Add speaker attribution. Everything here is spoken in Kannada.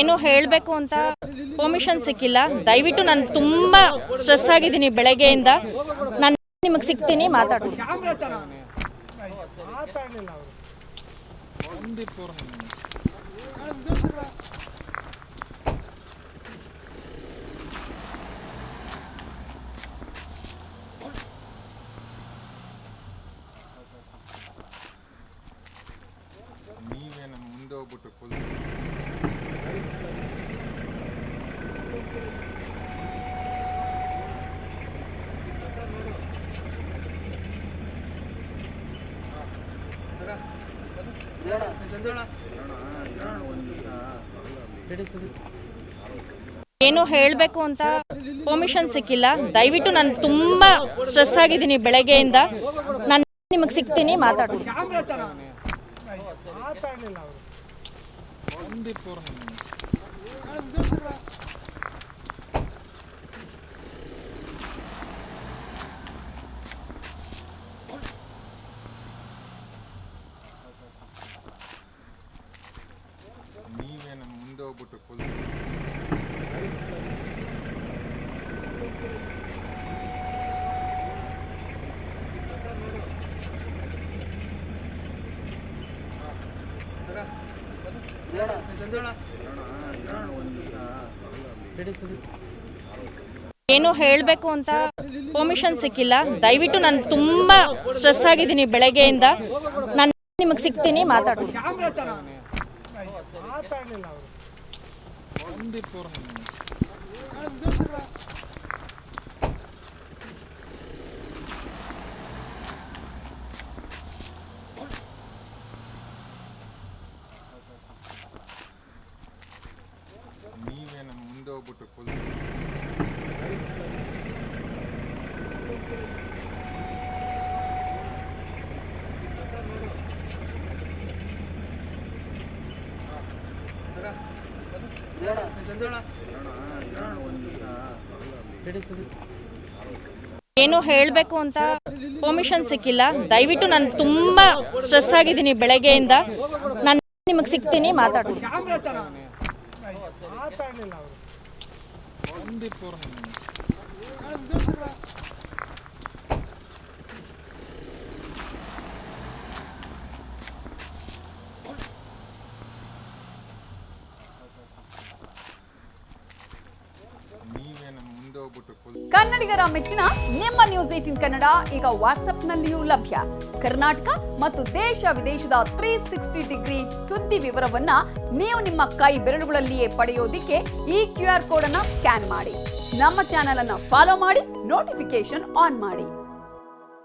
Speaker 1: ಏನು ಹೇಳಬೇಕು ಅಂತ ಪರ್ಮಿಷನ್ ಸಿಕ್ಕಿಲ್ಲ. ದಯವಿಟ್ಟು ನಾನು ತುಂಬ ಸ್ಟ್ರೆಸ್ ಆಗಿದ್ದೀನಿ ಬೆಳಗ್ಗೆಯಿಂದ. ನಾನು ನಿಮಗೆ ಸಿಗ್ತೀನಿ, ಮಾತಾಡ್ತೀನಿ.
Speaker 2: ನೀವೇ ನಮ್ಮ ಮುಂದೆ ಹೋಗ್ಬಿಟ್ಟು ಫುಲ್
Speaker 1: ಏನು ಹೇಳಬೇಕು ಅಂತ ಪರ್ಮಿಷನ್ ಸಿಕ್ಕಿಲ್ಲ. ದಯವಿಟ್ಟು ನಾನು ತುಂಬ ಸ್ಟ್ರೆಸ್ ಆಗಿದ್ದೀನಿ ಬೆಳಗ್ಗೆಯಿಂದ. ನಾನು ನಿಮಗೆ ಸಿಗ್ತೀನಿ, ಮಾತಾಡ್ತೀನಿ.
Speaker 2: ನೀವೇ ನಮ್ಮ ಮುಂದೆ ಹೋಗ್ಬಿಟ್ಟು ಫುಲ್
Speaker 1: ಏನು ಹೇಳಬೇಕು ಅಂತ ಪರ್ಮಿಷನ್ ಸಿಕ್ಕಿಲ್ಲ. ದಯವಿಟ್ಟು ನಾನು ತುಂಬ ಸ್ಟ್ರೆಸ್ ಆಗಿದ್ದೀನಿ ಬೆಳಗ್ಗೆಯಿಂದ. ನಾನು ನಿಮಗೆ ಸಿಗ್ತೀನಿ, ಮಾತಾಡ್ತೀನಿ.
Speaker 2: ನೀವೇ ನಮ್ಮ ಮುಂದೆ ಹೋಗ್ಬಿಟ್ಟು ಫುಲ್
Speaker 1: ಏನು ಹೇಳಬೇಕು ಅಂತ ಪರ್ಮಿಷನ್ ಸಿಕ್ಕಿಲ್ಲ. ದಯವಿಟ್ಟು ನಾನು ತುಂಬ ಸ್ಟ್ರೆಸ್ ಆಗಿದ್ದೀನಿ ಬೆಳಗ್ಗೆಯಿಂದ. ನಾನು ನಿಮಗೆ ಸಿಗ್ತೀನಿ, ಮಾತಾಡ್ತೀನಿ.
Speaker 2: ನೀವೇ ನಮ್ಮ ಮುಂದೆ ಹೋಗ್ಬಿಟ್ಟು ಫುಲ್
Speaker 3: ಕನ್ನಡಿಗರ ಮೆಚ್ಚಿನ ನಿಮ್ಮ ನ್ಯೂಸ್ 18 ಕನ್ನಡ ಈಗ ವಾಟ್ಸ್ಆಪ್ನಲ್ಲಿಯೂ ಲಭ್ಯ. ಕರ್ನಾಟಕ ಮತ್ತು ದೇಶ ವಿದೇಶದ 360 ಡಿಗ್ರಿ ಸುದ್ದಿ ವಿವರವನ್ನ ನೀವು ನಿಮ್ಮ ಕೈ ಬೆರಳುಗಳಲ್ಲಿಯೇ ಪಡೆಯೋದಿಕ್ಕೆ ಈ QR ಕೋಡ್ ಅನ್ನ ಸ್ಕ್ಯಾನ್ ಮಾಡಿ. ನಮ್ಮ ಚಾನೆಲ್ ಅನ್ನ ಫಾಲೋ ಮಾಡಿ, ನೋಟಿಫಿಕೇಶನ್ ಆನ್ ಮಾಡಿ.